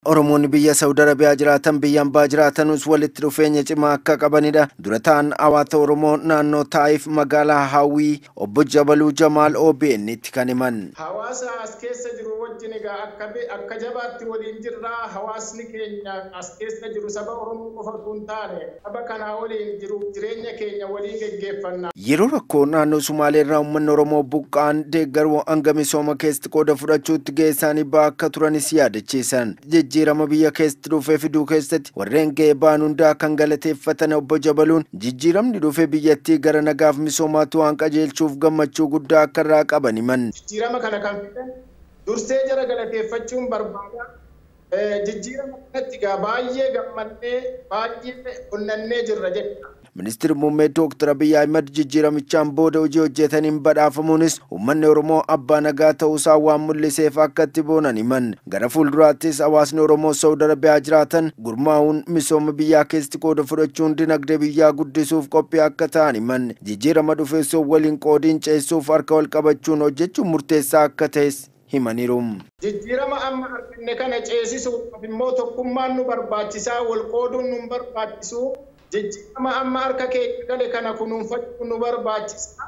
Oromoonni biyya Sawudii Arabiyaa jiraatan biyyaan baa jiraatanus walitti dhufeenya cimaa akka qabanidha. Durataan hawaasa Oromoo naannoo Taayif magaalaa Hawwii obbo Jabaluu Jamaal OBN itti kan himan. Hawaasa as keessa jiru wajjin egaa akka jabaatti waliin jirraa. Hawaasni keenya as keessa jiru saba Oromoo qofa hin taane saba kanaa waliin jiru jireenya keenya waliin geggeeffanna. Yeroo rakkoo naannoo Sumaaleerraa uummanni Oromoo buqqaan deeggaruu hanga misooma keessatti qooda fudhachuutti geessanii akka turanis yaadachiisan. Jijjiirama biyya keessatti dhufee fiduu keessatti warreen ga'ee ba'an hundaa kan galateeffatan obbo Jabaluun jijjiiramni dhufee biyyattii gara nagaaf misoomaatti waan qajeelchuuf gammachuu guddaa akka irraa qaban himan. Jijjiirama kana kan fidan dursee jara galateeffachuun barbaada. Jijjiirama kanatti baay'ee gammannee baay'ee onnannee jirra jechuudha. Ministeerri muummee Dr. Abiy Ahmed jijjiiramichaan booda hojii hojjetaniin badhaafamuunis uummanni Oromoo abbaa nagaa ta'uusaa waan mul'iseef akka itti boonan himan. Gara fuulduraattis Hawaasni Oromoo Sawudii Arabiyaa jiraatan gurmaa'uun misooma biyyaa keessatti qooda fudhachuun dinagdee biyyaa guddisuuf qophii akka ta'an himan. Jijjiirama dhufeessoo waliin qoodiin ceessuuf harka wal qabachuun hojjechuun murteessaa akka ta'es himaniiru. Jijjiirama amma arganne kana ceesisuuf immoo tokkummaan nu barbaachisaa, wal qooduun nu barbaachisu. Jijjiirama amma harka keenya gale kana kunuunfachuun nu barbaachisa.